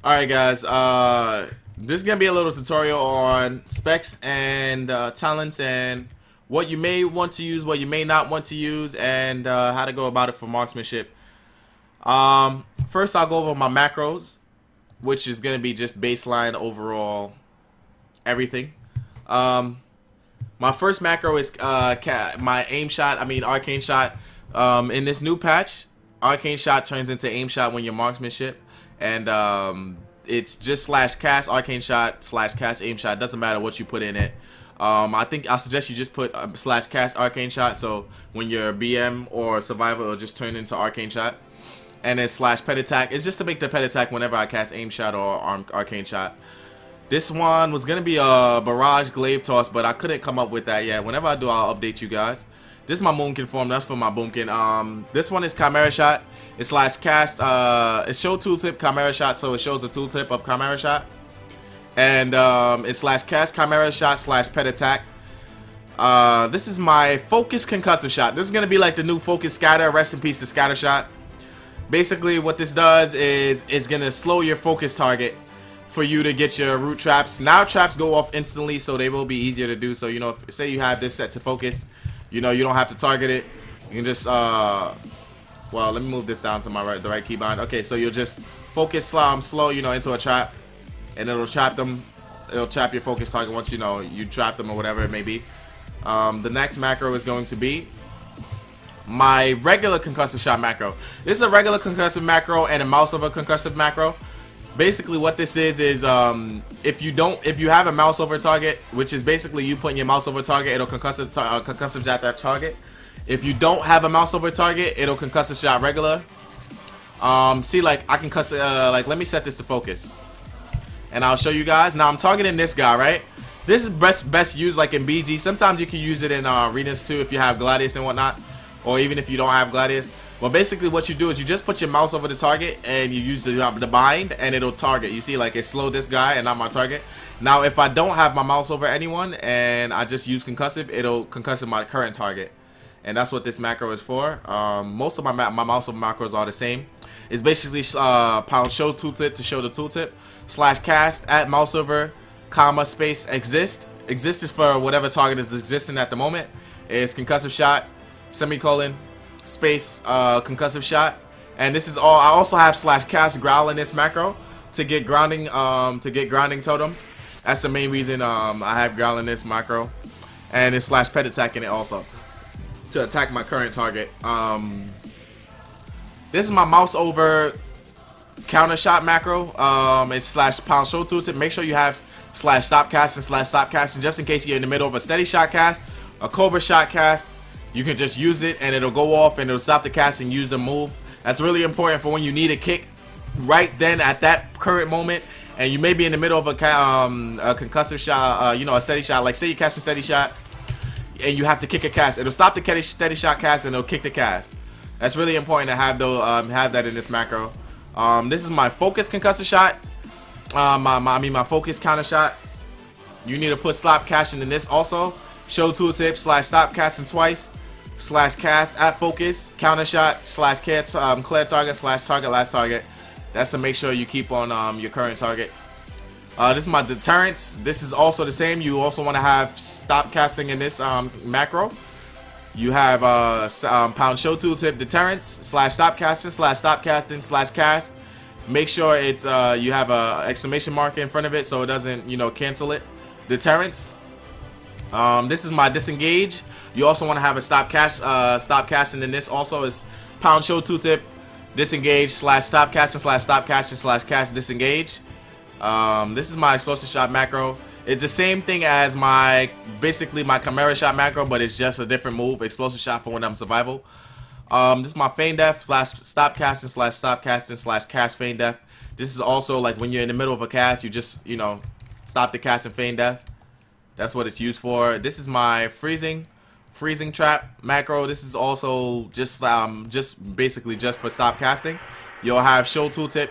Alright guys, this is going to be a little tutorial on specs and talents and what you may want to use, what you may not want to use, and how to go about it for marksmanship. First I'll go over my macros, which is going to be just baseline overall everything. My first macro is my aim shot, arcane shot. In this new patch, arcane shot turns into aim shot when you're marksmanship. And it's just /cast arcane shot /cast aim shot. Doesn't matter what you put in it. I suggest you just put /cast arcane shot, so when you're BM or survivor, it'll just turn into arcane shot. And then /pet attack. It's just to make the pet attack whenever I cast aim shot or arcane shot. This one was gonna be a barrage glaive toss, but I couldn't come up with that yet. Whenever I do, I'll update you guys. This is my Moonkin form. That's for my Boomkin. This one is Chimera Shot. It's /cast. It show tooltip Chimera Shot, so it shows the tooltip of Chimera Shot. And it's /cast Chimera Shot /pet attack. This is my focus concussive shot. This is gonna be like the new focus scatter. Rest in peace to scatter shot. Basically, what this does is it's gonna slow your focus target for you to get your root traps. Now traps go off instantly, so they will be easier to do. So you know, if, say you have this set to focus. You know, you don't have to target it. You can just, well, let me move this down to my the right keybind. Okay, so you'll just focus slow, you know, into a trap, and it'll trap them. It'll trap your focus target once, you know, you trap them or whatever it may be. The next macro is going to be my regular concussive shot macro. This is a regular concussive macro and a mouse over concussive macro. Basically what this is if you have a mouse over target, which is basically you putting your mouse over target, it'll concussive shot that target. If you don't have a mouse over target, it'll concussive shot regular. See, like I can like let me set this to focus, and I'll show you guys. Now I'm targeting this guy, right? This is best used like in BG. Sometimes you can use it in arenas too if you have Gladius and whatnot, or even if you don't have Gladius. Well, basically what you do is you just put your mouse over the target and you use the bind, and it'll target. You see, like it slowed this guy and not my target. Now if I don't have my mouse over anyone and I just use concussive, it'll concussive my current target. And that's what this macro is for. Most of my mouse over macros are the same. It's basically pound show tooltip to show the tooltip, /cast at mouse over comma space exist. Exist is for whatever target is existing at the moment. It's concussive shot semicolon space concussive shot. And this is all. I also have /cast growl in this macro to get grounding totems. That's the main reason I have growl in this macro. And it's /pet attack in it also to attack my current target. This is my mouse over counter shot macro. It's /pound show tooltip. Make sure you have /stop cast and /stop casting, just in case you're in the middle of a steady shot cast, a cobra shot cast. You can just use it and it'll go off and it'll stop the cast and use the move. That's really important for when you need a kick right then at that current moment, and you may be in the middle of a concussive shot, you know, a steady shot. Like say you cast a steady shot and you have to kick a cast. It'll stop the steady shot cast and it'll kick the cast. That's really important to have have that in this macro. This is my focus concussive shot. My focus counter shot. You need to put stop casting in this also. Show tooltip /stop casting twice. /cast at focus counter shot /clear target /target last target. That's to make sure you keep on your current target. This is my deterrence. This is also the same. You also want to have stop casting in this macro. You have pound show tooltip deterrence /stop casting /stop casting /cast. Make sure it's you have a exclamation mark in front of it so it doesn't, you know, cancel it. Deterrence. This is my disengage. You also want to have a stop casting in this also. Is pound show tooltip disengage /stop casting /stop casting /cast disengage. This is my explosive shot macro. It's the same thing as basically my Chimera shot macro, but it's just a different move. Explosive shot for when I'm survival. This is my feign death /stop casting /stop casting /cast feign death. This is also like when you're in the middle of a cast, you just, you know, stop the cast and feign death. That's what it's used for. This is my freezing trap macro. This is also just basically just for stop casting. You'll have show tooltip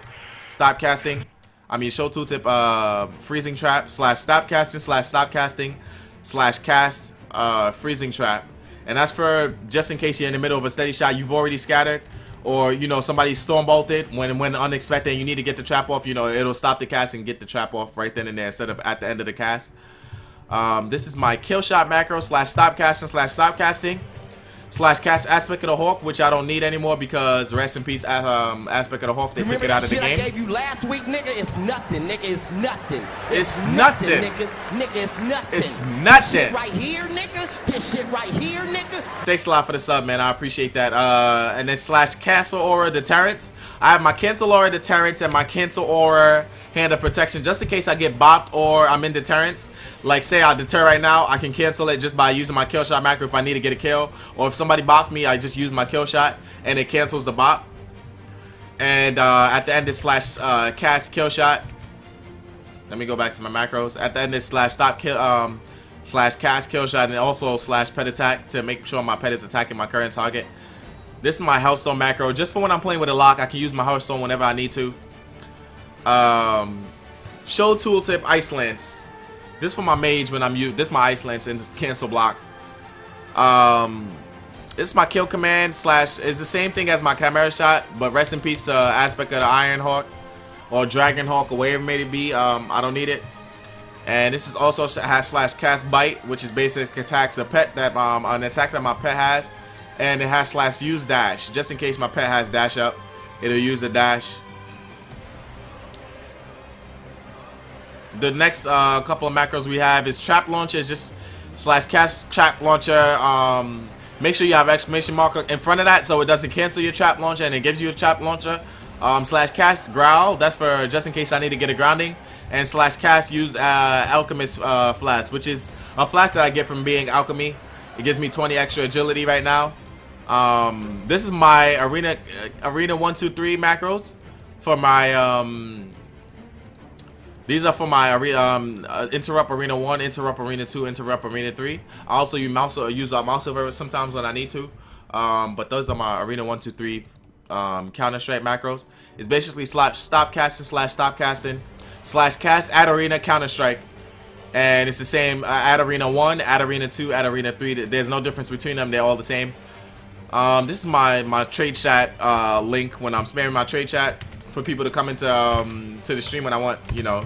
stop casting. Show tooltip freezing trap /stop casting /stop casting /cast freezing trap. And that's for just in case you're in the middle of a steady shot, you've already scattered, or you know somebody storm bolted when unexpected and you need to get the trap off, you know, it'll stop the cast and get the trap off right then and there instead of at the end of the cast. This is my kill shot macro slash stop casting slash stop casting slash cast aspect of the Hawk, which I don't need anymore because rest in peace aspect of the Hawk, they took it out of the game. I gave you last week, nigga? It's nothing, nigga. It's nothing. It's nothing, nigga. Nigga, it's nothing. It's nothing. This shit right here, nigga. This shit right here, nigga. Thanks a lot for the sub, man. I appreciate that. And then slash cancel aura deterrent. I have my cancel aura deterrent and my cancel aura hand of protection just in case I get bopped or I'm in deterrence. Like say I deter right now, I can cancel it just by using my kill shot macro if I need to get a kill, or if somebody bops me, I just use my kill shot and it cancels the bop. And at the end is slash cast kill shot. Let me go back to my macros. At the end is slash stop kill slash cast kill shot, and also slash pet attack to make sure my pet is attacking my current target. This is my Healthstone macro. Just for when I'm playing with a lock, I can use my Healthstone whenever I need to. Show tooltip Ice Lance. This for my mage when I'm this is my Ice Lance and cancel block. This is my kill command slash is the same thing as my Chimera shot, but rest in peace aspect of the Iron Hawk or Dragon Hawk or whatever it may be. I don't need it. And this is also has slash cast bite, which is basic attacks a pet that an attack that my pet has, and it has slash use dash just in case my pet has dash up. It'll use a dash. The next couple of macros we have is trap launcher. Is just slash cast trap launcher. Make sure you have exclamation mark in front of that so it doesn't cancel your trap launcher and it gives you a trap launcher. Slash cast growl. That's for just in case I need to get a grounding. And slash cast use alchemist flask, which is a flask that I get from being alchemy. It gives me 20 extra agility right now. This is my arena 1, 2, 3 macros for my these are for my interrupt arena 1, interrupt arena 2, interrupt arena 3. I also use mouse over sometimes when I need to, but those are my arena 1, 2, 3 counter strike macros. It's basically slash stop casting slash stop casting slash cast at arena counter strike, and it's the same at arena 1, at arena 2, at arena 3. There's no difference between them. They're all the same. This is my trade chat link when I'm spamming my trade chat for people to come into to the stream when I want, you know,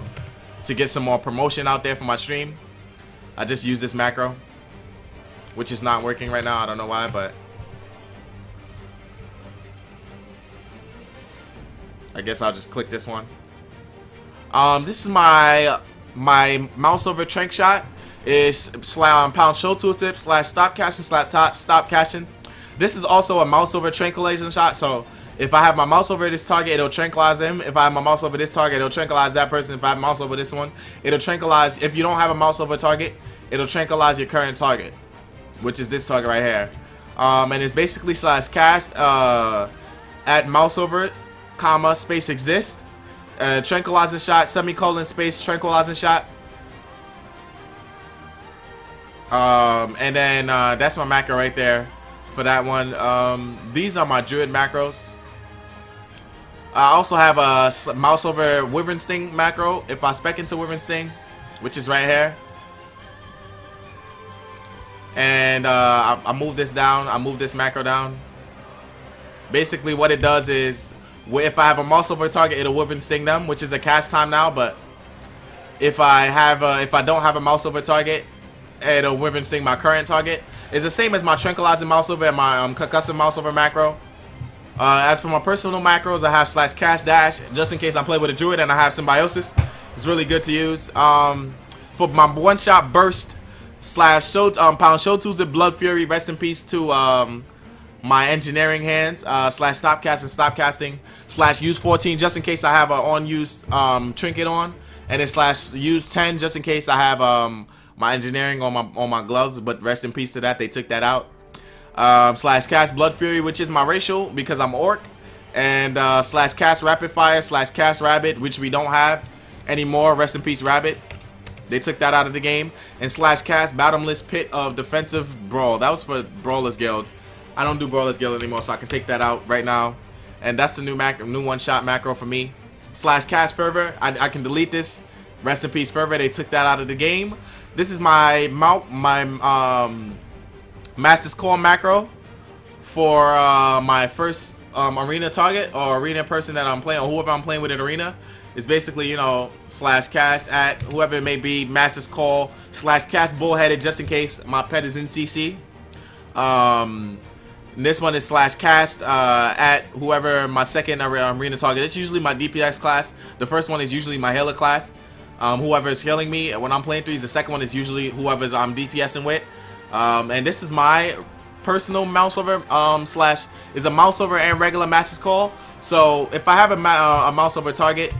to get some more promotion out there for my stream. I just use this macro, which is not working right now. I don't know why, but I guess I'll just click this one. This is my mouse over trank shot. Is pound show tooltip slash stop casting slash stop casting. This is also a mouse over tranquilization shot. So if I have my mouse over this target, it'll tranquilize him. If I have my mouse over this target, it'll tranquilize that person. If I have a mouse over this one, it'll tranquilize. If you don't have a mouse over target, it'll tranquilize your current target, which is this target right here. And it's basically slash cast at mouse over comma space exist. Tranquilizing shot, semicolon space tranquilizing shot. And then that's my macro right there for that one. These are my druid macros. I also have a mouse over wyvern sting macro if I spec into wyvern sting, which is right here. And I move this down. I move this macro down. Basically, what it does is, if I have a mouse over target, it'll wyvern sting them, which is a cast time now. But if I don't have a mouse over target, it'll wyvern sting my current target. It's the same as my tranquilizing mouse over and my concussive mouse over macro. As for my personal macros, I have slash cast dash just in case I play with a druid and I have symbiosis. It's really good to use. For my one shot burst slash show pound show tools and blood fury. Rest in peace to my engineering hands. Slash stop casting, stop casting slash use 14 just in case I have an on use trinket on, and then slash use 10 just in case I have my engineering on my gloves. But rest in peace to that. They took that out. Slash cast blood fury, which is my racial because I'm orc, and slash cast rapid fire slash cast rabbit, which we don't have anymore. Rest in peace rabbit. They took that out of the game. And slash cast bottomless pit of defensive brawl. That was for Brawlers Guild. I don't do Brawlers Guild anymore, so I can take that out right now. And that's the new one shot macro for me. Slash cast fervor. I can delete this. Rest in peace fervor. They took that out of the game. This is my Master's Call macro for my first arena target or arena person that I'm playing, or whoever I'm playing with in arena, is basically, you know, /cast at whoever it may be, Master's Call /cast bullheaded, just in case my pet is in CC. This one is /cast at whoever my second arena target. It's usually my DPS class. The first one is usually my healer class. Whoever is healing me when I'm playing threes. The second one is usually whoever's I'm DPSing with. And this is my personal mouse over is a mouse over and regular Master's Call. So if I have a mouse over target,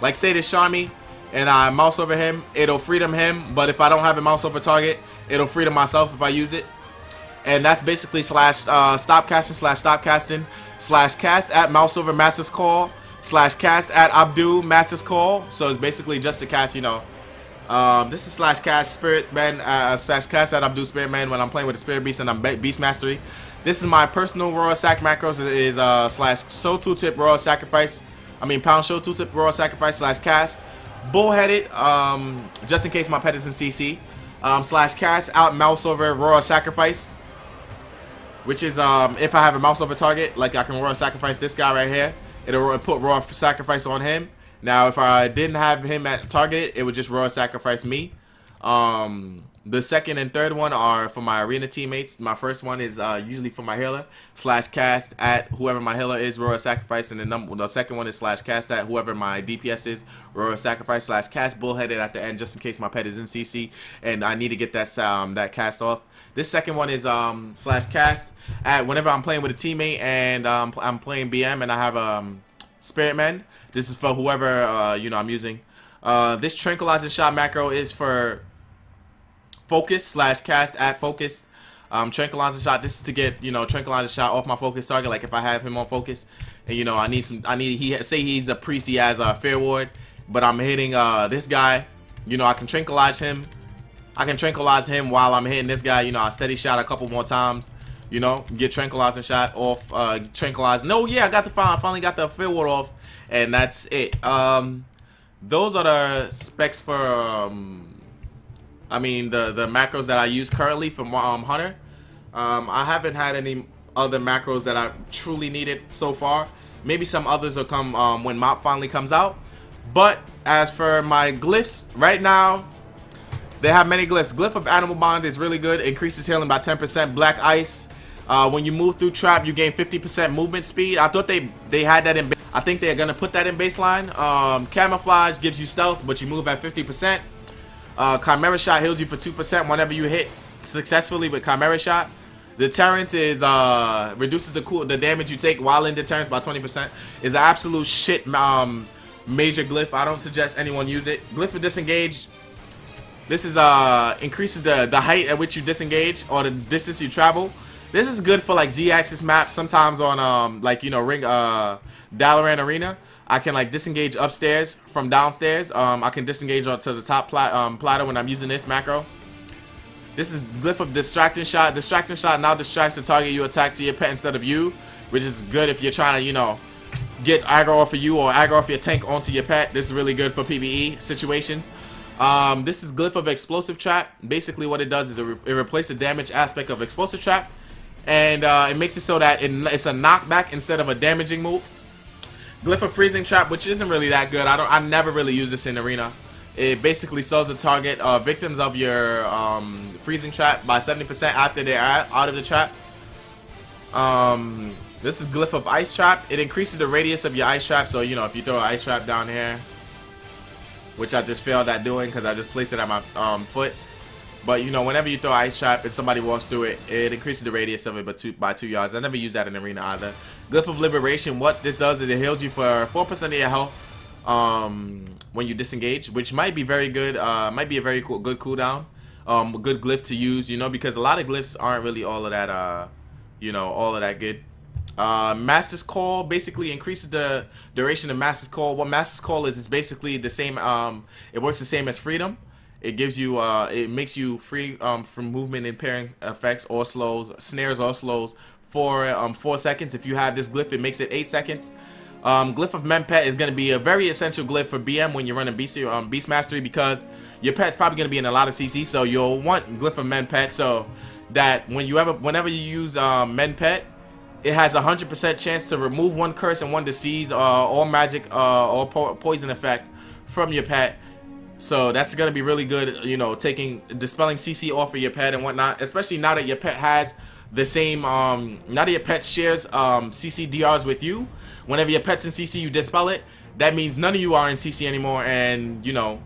like say this Charmy, and I mouse over him, it'll freedom him. But if I don't have a mouse over target, it'll freedom myself if I use it. And that's basically stop casting /cast at mouse over Master's Call /cast at Abdu Master's Call. So it's basically just to cast, you know, this is /cast Spirit Man /cast at Abdu Spirit Man when I'm playing with the Spirit Beast and I'm Beast Mastery. This is my personal Royal Sac macros. It is /show tooltip Royal Sacrifice. I mean pound show tooltip Royal Sacrifice /cast bullheaded, just in case my pet is in CC. /cast out mouse over Royal Sacrifice, which is if I have a mouse over target, like I can Royal Sacrifice this guy right here. It'll put Royal Sacrifice on him. Now, if I didn't have him at target, it would just Royal Sacrifice me. The second and third one are for my arena teammates. My first one is usually for my healer /cast at whoever my healer is, Royal Sacrifice, and the second one is /cast at whoever my DPS is, Royal Sacrifice /cast bullheaded at the end, just in case my pet is in CC and I need to get that that cast off. This second one is /cast at whenever I'm playing with a teammate and I'm playing BM and I have Spirit Man. This is for whoever you know I'm using. This tranquilizing shot macro is for focus /cast at focus. Tranquilizing shot. This is to get, you know, tranquilizing shot off my focus target. Like if I have him on focus, and you know say he's a priest, he has a fair ward, but I'm hitting this guy. You know, I can tranquilize him. I can tranquilize him while I'm hitting this guy. You know, I steady shot a couple more times. You know, get tranquilizing shot off. Tranquilize. No, yeah, I finally got the fair ward off, and that's it. Those are the specs for I mean the macros that I use currently for Hunter. I haven't had any other macros that I truly needed so far. Maybe some others will come when Mop finally comes out. But as for my glyphs, right now they have many glyphs. Glyph of Animal Bond is really good. Increases healing by 10%. Black Ice. When you move through trap, you gain 50% movement speed. I thought they had that in. I think they're gonna put that in baseline. Camouflage gives you stealth, but you move at 50%. Chimera Shot heals you for 2% whenever you hit successfully with Chimera Shot. Deterrence is reduces the damage you take while in deterrence by 20%. Is an absolute shit major glyph. I don't suggest anyone use it. Glyph of Disengage. This is increases the height at which you disengage or the distance you travel. This is good for like Z-axis maps. Sometimes on like, you know, Dalaran Arena, I can like disengage upstairs from downstairs. I can disengage onto the top platter when I'm using this macro. This is Glyph of Distracting Shot. Distracting Shot now distracts the target you attack to your pet instead of you, which is good if you're trying to, you know, get aggro off of you or aggro off your tank onto your pet. This is really good for PvE situations. This is Glyph of Explosive Trap. Basically what it does is it replaces the damage aspect of Explosive Trap, and it makes it so that it's a knockback instead of a damaging move. Glyph of Freezing Trap, which isn't really that good. I never really use this in arena. It basically slows the target victims of your freezing trap by 70% after they're out of the trap. This is Glyph of Ice Trap. It increases the radius of your ice trap. So, you know, if you throw an ice trap down here, which I just failed at doing because I just placed it at my foot. But, you know, whenever you throw an ice trap and somebody walks through it, it increases the radius of it by 2 yards. I never use that in arena either. Glyph of Liberation. What this does is it heals you for 4% of your health when you disengage, which might be very good. Might be a very good cooldown. Good glyph to use, you know, because a lot of glyphs aren't really all of that, you know, all of that good. Master's Call basically increases the duration of Master's Call. What Master's Call is basically the same. It works the same as Freedom. It gives you, it makes you free from movement impairing effects or slows, snares or slows for 4 seconds. If you have this glyph, it makes it 8 seconds. Glyph of Menpet is going to be a very essential glyph for BM when you're running Beast Mastery, because your pet's probably going to be in a lot of CC, so you'll want Glyph of Menpet so that whenever you use Menpet, It has a 100% chance to remove 1 curse and 1 disease, or magic, or poison effect from your pet. So that's gonna be really good, you know, dispelling CC off of your pet and whatnot. Especially now that your pet has the same, now that your pet shares CC DRs with you. Whenever your pet's in CC, you dispel it. That means none of you are in CC anymore, and you know,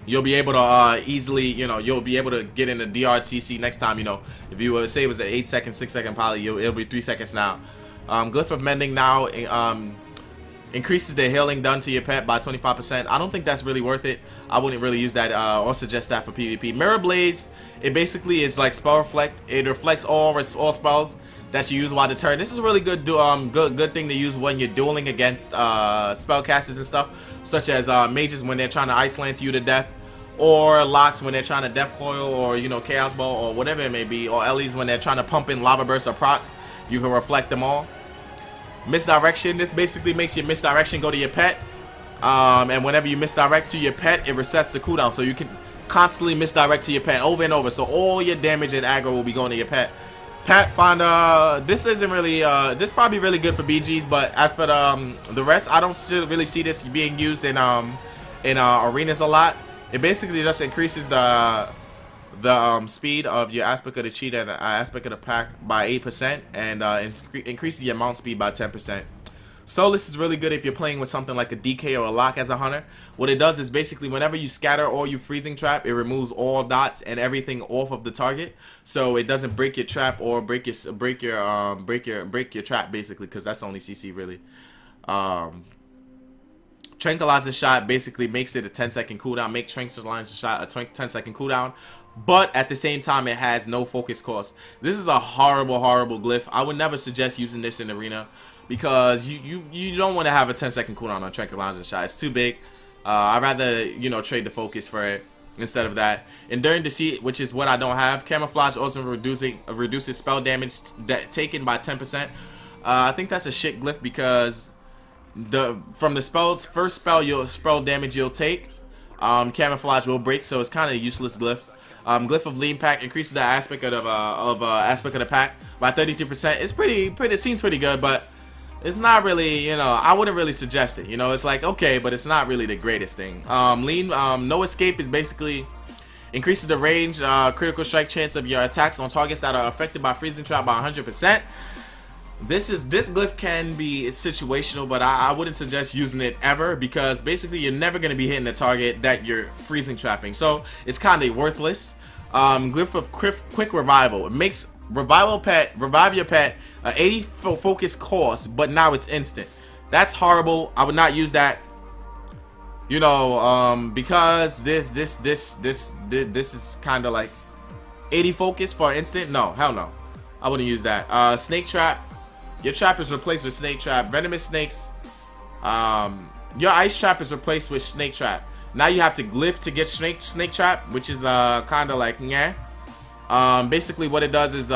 you'll be able to easily, you know, you'll be able to get in the DR CC next time. You know, if you say it was an 8-second, 6-second poly, it'll be 3 seconds now. Glyph of Mending now increases the healing done to your pet by 25%. I don't think that's really worth it. I wouldn't really use that or suggest that for PvP. Mirror Blades, it basically is like spell reflect. It reflects all spells that you use while the turn. This is a really good good thing to use when you're dueling against spellcasters and stuff, such as mages when they're trying to ice lance you to death, or locks when they're trying to death coil, or you know, chaos ball, or whatever it may be, or Ellies when they're trying to pump in lava bursts or procs. You can reflect them all. Misdirection, this basically makes your misdirection go to your pet, and whenever you misdirect to your pet, it resets the cooldown, so you can constantly misdirect to your pet over and over, so all your damage and aggro will be going to your pet. Pathfinder, this isn't really, this is probably really good for BGs, but as for the rest, I don't really see this being used in arenas a lot. It basically just increases the speed of your aspect of the cheetah and the aspect of the pack by 8%, and increases your mount speed by 10%. Soulless is really good if you're playing with something like a DK or a lock as a hunter. What it does is basically whenever you scatter or you freezing trap, it removes all dots and everything off of the target, so it doesn't break your trap or break your trap basically, because that's only CC really. Tranquilizer shot basically makes it a 10-second cooldown. Make Tranquilizer shot a 10-second cooldown, but at the same time it has no focus cost. This is a horrible glyph. I would never suggest using this in arena, because you don't want to have a 10-second cooldown on Tranquilizer shot. It's too big. I'd rather, you know, trade the focus for it instead of that. Enduring Deceit, which is what I don't have. Camouflage also reduces spell damage taken by 10%. I think that's a shit glyph, because from the first spell damage you'll take, camouflage will break, so it's kind of a useless glyph. Glyph of Lean Pack increases the aspect of aspect of the pack by 33%. It's it seems pretty good, but it's not really, you know, I wouldn't really suggest it. You know, it's like okay, but it's not really the greatest thing. No Escape is basically increases the range, critical strike chance of your attacks on targets that are affected by freezing trap by 100%. This glyph can be situational, but I wouldn't suggest using it ever, because basically you're never going to be hitting the target that you're freezing trapping, so it's kind of worthless. Glyph of Quick Revival. It makes revive your pet 80 focus cost, but now it's instant. That's horrible. I would not use that. You know, because this is kind of like 80 focus for instant. No, hell no. I wouldn't use that. Snake Trap. Your trap is replaced with Snake Trap. Venomous snakes. Your Ice Trap is replaced with Snake Trap. Now you have to glyph to get Snake Trap, which is kind of like yeah. Basically what it does is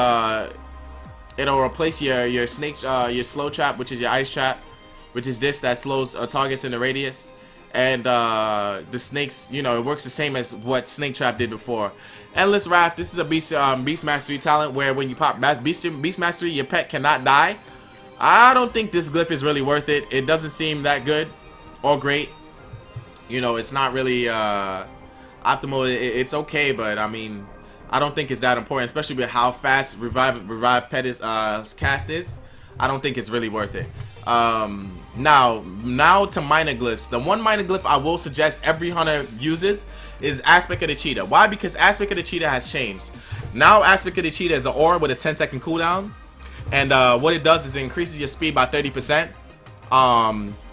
it'll replace your Slow Trap, which is your Ice Trap, which is this that slows targets in the radius. And the snakes, you know, it works the same as what Snake Trap did before. Endless Wrath. This is a Beast Mastery talent where when you pop Beast Mastery, your pet cannot die. I don't think this glyph is really worth it. It doesn't seem that good or great. You know, it's not really optimal. It's okay, but I mean, I don't think it's that important, especially with how fast Revive Pet is cast is. I don't think it's really worth it. Now to minor glyphs. The one minor glyph I will suggest every hunter uses is Aspect of the Cheetah. Why? Because Aspect of the Cheetah has changed. Now Aspect of the Cheetah is an aura with a 10-second cooldown, and what it does is it increases your speed by 30%.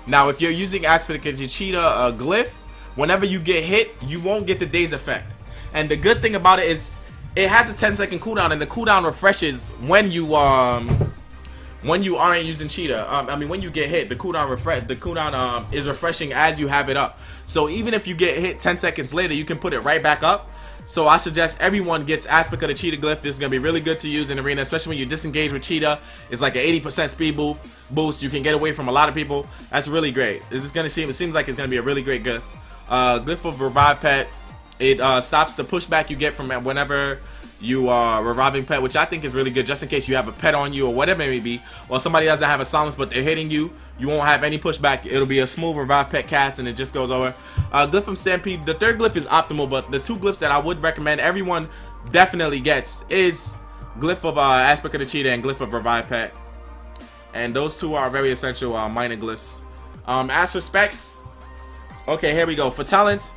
Now if you're using Aspect of the Cheetah glyph, whenever you get hit, you won't get the daze effect. And the good thing about it is it has a 10-second cooldown, and the cooldown refreshes when you aren't using Cheetah. I mean, when you get hit, the cooldown is refreshing as you have it up. So even if you get hit 10 seconds later, you can put it right back up. So I suggest everyone gets Aspect of the Cheetah glyph. This is gonna be really good to use in arena, especially when you disengage with Cheetah. It's like an 80% speed boost. You can get away from a lot of people. That's really great. It seems like it's gonna be a really great glyph. Glyph of Revive Pet. It stops the pushback you get from whenever you reviving pet, which I think is really good, just in case you have a pet on you or whatever it may be, or somebody doesn't have a silence but they're hitting you. You won't have any pushback. It'll be a smooth revive pet cast and it just goes over. Glyph from Stampede. The third glyph is optimal, but the two glyphs that I would recommend everyone definitely gets is Glyph of Aspect of the Cheetah and Glyph of Revive Pet. And those two are very essential minor glyphs. As for specs, okay, here we go. For talents,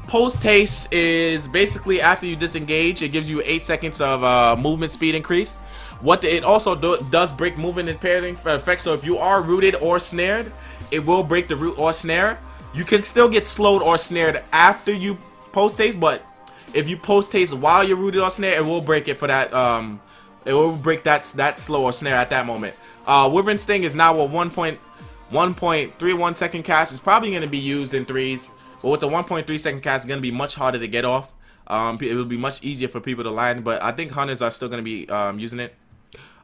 Post Haste is basically after you disengage, it gives you 8 seconds of movement speed increase. It also does break movement and pairing for effect. So if you are rooted or snared, it will break the root or snare. You can still get slowed or snared after you post haste, but if you post haste while you're rooted or snared, it will break it for that. It will break that slow or snare at that moment. Wyvern Sting is now a 1.31 second cast. It's probably going to be used in threes, but with the 1.3 second cast, it's going to be much harder to get off. It will be much easier for people to line, but I think hunters are still going to be using it.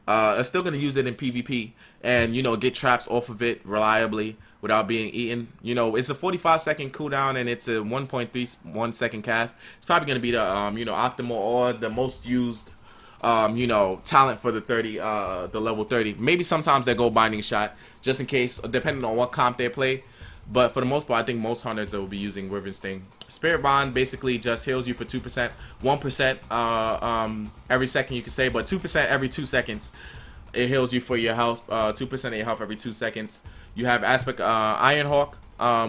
Are still going to use it in PvP and, you know, get traps off of it reliably without being eaten. You know, it's a 45-second cooldown and it's a 1.31 second cast. It's probably going to be the you know, optimal or the most used you know, talent for the level 30. Maybe sometimes they go binding shot just in case, depending on what comp they play. But for the most part, I think most hunters will be using Wyvern Sting. Spirit Bond basically just heals you for 2%, 1% every second you can say, but 2% every 2 seconds. It heals you for your health, 2% of your health every 2 seconds. You have Aspect Iron Hawk,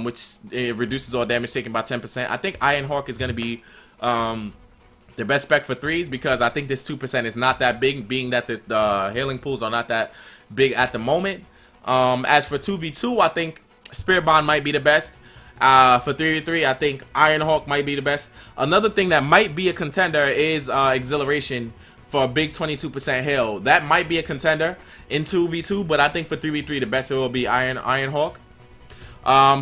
which it reduces all damage taken by 10%. I think Iron Hawk is going to be the best spec for threes because I think this 2% is not that big, being that the healing pools are not that big at the moment. As for 2v2, I think Spirit Bond might be the best. For 3v3, I think Iron Hawk might be the best. Another thing that might be a contender is Exhilaration for a big 22% heal. That might be a contender in 2v2, but I think for 3v3, the best it will be Iron Hawk.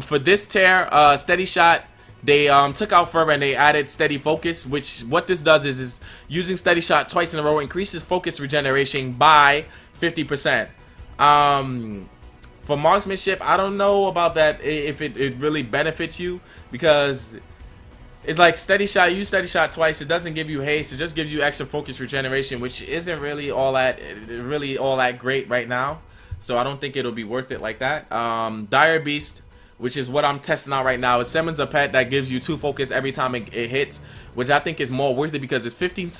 For this tier, Steady Shot, they took out Fervor and they added Steady Focus, which what this does is using Steady Shot twice in a row increases focus regeneration by 50%. For marksmanship, I don't know about that, if it really benefits you, because it's like Steady Shot, you use Steady Shot twice, it doesn't give you haste, it just gives you extra focus regeneration, which isn't really all that great right now. So I don't think it'll be worth it like that. Dire Beast, which is what I'm testing out right now, it summons a pet that gives you 2 focus every time it hits, which I think is more worth it because it's 15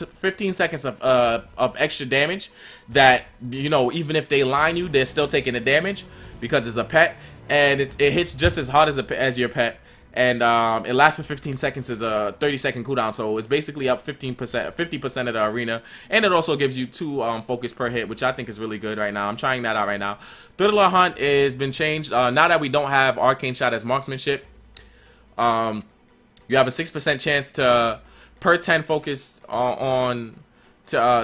seconds of extra damage that, you know, even if they line you, they're still taking the damage because it's a pet, and it hits just as hard as your pet, and it lasts for 15 seconds as a 30-second cooldown, so it's basically up 50% of the arena, and it also gives you 2 focus per hit, which I think is really good right now. I'm trying that out right now. Thriller Hunt has been changed. Now that we don't have Arcane Shot as marksmanship, you have a 6% chance to per 10 focus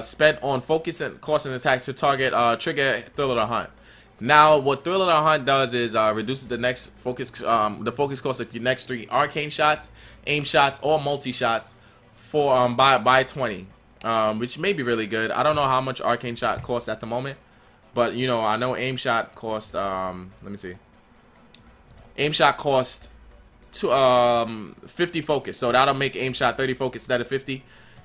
spent on focus and cost and attack to target trigger Thriller Hunt. Now what Thriller Hunt does is reduces the next focus the focus cost of your next 3 arcane shots, aim shots, or multi shots for by 20, which may be really good. I don't know how much arcane shot costs at the moment, but you know, I know aim shot cost let me see. Aim shot cost 50 focus, so that'll make aim shot 30 focus instead of 50,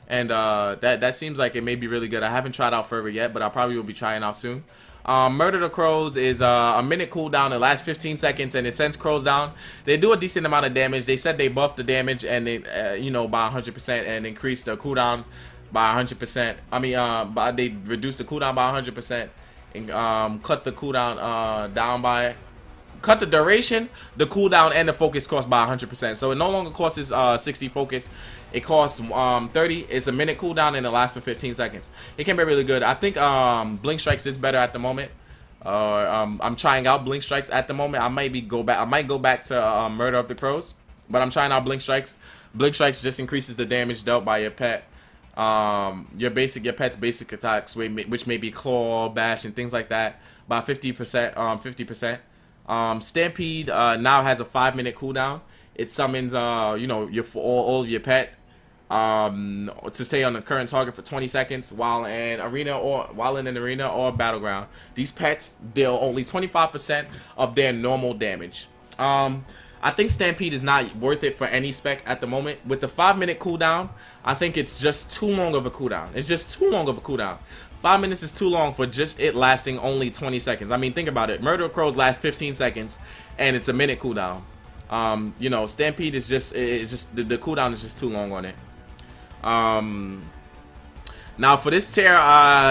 and that seems like it may be really good. I haven't tried out Fervor yet, but I probably will be trying out soon. Murder the Crows is a minute cooldown. It lasts 15 seconds and it sends crows down. They do a decent amount of damage. They said they buffed the damage and they you know, by 100% and increased the cooldown by 100%. I mean they reduced the cooldown by 100% and cut the cooldown down by cut the duration, the cooldown, and the focus cost by 100%. So it no longer costs 60 focus. It costs 30. It's a minute cooldown and it lasts for 15 seconds. It can be really good. I think Blink Strikes is better at the moment. I'm trying out Blink Strikes at the moment. I might go back to Murder of the Crows, but I'm trying out Blink Strikes. Blink Strikes just increases the damage dealt by your pet. Your pet's basic attacks, which may be claw, bash, and things like that, by 50%. 50%. Stampede now has a 5-minute cooldown. It summons you know, all of your pet to stay on the current target for 20 seconds while in an arena or battleground. These pets deal only 25% of their normal damage. I think Stampede is not worth it for any spec at the moment. With the 5-minute cooldown, I think it's just too long of a cooldown. It's just too long of a cooldown. 5 minutes is too long for just it lasting only 20 seconds. I mean, think about it. Murder Crows last 15 seconds, and it's a minute cooldown. You know, Stampede is just, the cooldown is just too long on it. Now for this tier,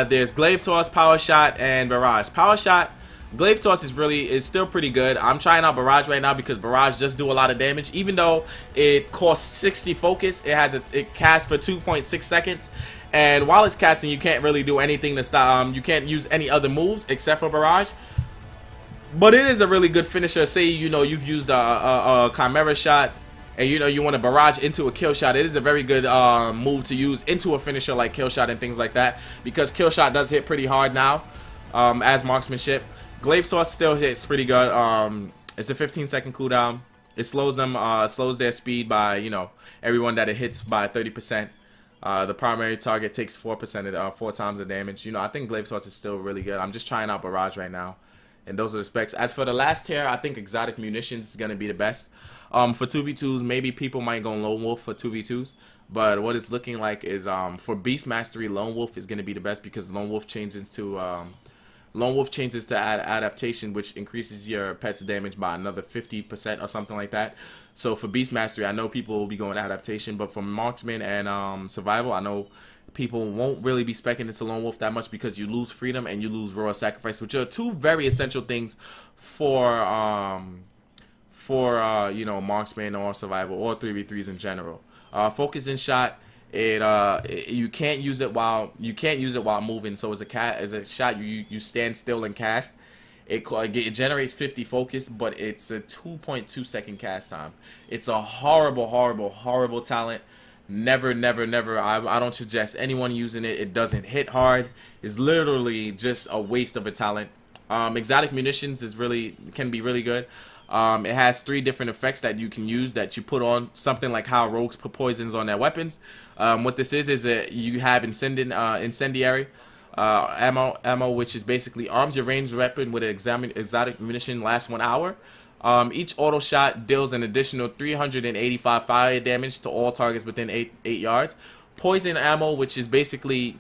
there's Glaive Toss, Power Shot, and Barrage. Power Shot, Glaive Toss is still pretty good. I'm trying out Barrage right now because Barrage does do a lot of damage. Even though it costs 60 focus, it casts for 2.6 seconds. And while it's casting, you can't really do anything to stop. You can't use any other moves except for Barrage. But it is a really good finisher. Say, you know, you've used a Chimera shot, and you know you want to barrage into a kill shot. It is a very good move to use into a finisher like kill shot and things like that, because kill shot does hit pretty hard now as marksmanship. Glaive Toss still hits pretty good. It's a 15-second cooldown. It slows them, slows their speed by, you know, everyone that it hits by 30%. The primary target takes 4% of 4 times the damage. You know, I think Glaive Toss is still really good. I'm just trying out Barrage right now, and those are the specs. As for the last tier, I think Exotic Munitions is gonna be the best. For 2v2s, maybe people might go Lone Wolf for 2v2s, but what it's looking like is for Beast Mastery, Lone Wolf is gonna be the best, because Lone Wolf changes to adaptation, which increases your pet's damage by another 50% or something like that. So for Beast Mastery, I know people will be going adaptation, but for Marksman and Survival, I know people won't really be speccing into Lone Wolf that much, because you lose freedom and you lose Royal Sacrifice, which are two very essential things for you know, Marksman or Survival or 3v3s in general. Focus and Shot, you can't use it while moving. So as a shot, you stand still and cast. It generates 50 focus, but it's a 2.2 second cast time. It's a horrible talent. Never I don't suggest anyone using it. It doesn't hit hard. It's literally just a waste of a talent. Exotic Munitions can be really good. It has 3 different effects that you can use, that you put on something like how rogues put poisons on their weapons. What this is that you have incendiary ammo, which is basically arms your ranged weapon with an exotic munition, lasts 1 hour. Each auto shot deals an additional 385 fire damage to all targets within 8 yards. Poison ammo, which is basically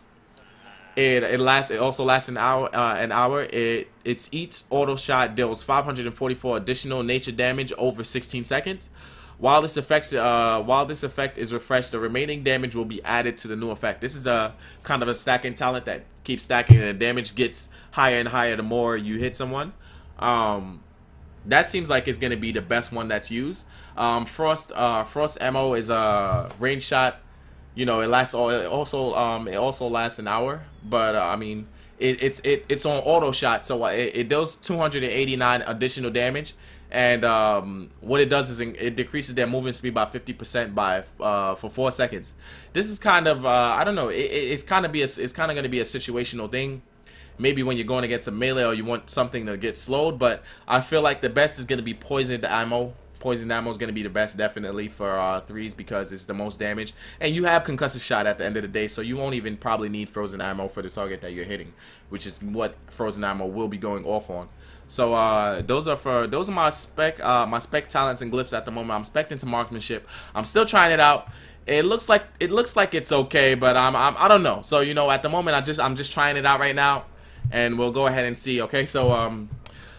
it also lasts an hour. Its each auto shot deals 544 additional nature damage over 16 seconds. While this effect is refreshed, the remaining damage will be added to the new effect. This is a kind of a stacking talent that keeps stacking, and the damage gets higher and higher the more you hit someone. That seems like it's gonna be the best one that's used. Frost ammo is a range shot. You know, it also lasts an hour, but I mean, it's on auto shot, so it does 289 additional damage, and what it does is it decreases their movement speed by 50% for 4 seconds. This is kind of I don't know. It's kind of going to be a situational thing. Maybe when you're going against a melee or you want something to get slowed, but I feel like the best is going to be poisoned ammo. Poison ammo is going to be the best, definitely, for 3s, because it's the most damage. And you have concussive shot at the end of the day, so you won't even probably need frozen ammo for the target that you're hitting, which is what frozen ammo will be going off on. So those are my spec talents and glyphs at the moment. I'm spec'd into marksmanship. I'm still trying it out. It looks like it's okay, but I don't know. So, you know, at the moment I'm just trying it out right now, and we'll go ahead and see. Okay, so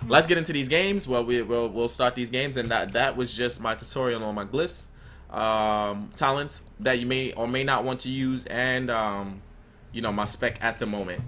let's get into these games. Well, we'll start these games, and that was just my tutorial on my glyphs, talents that you may or may not want to use, and you know, my spec at the moment.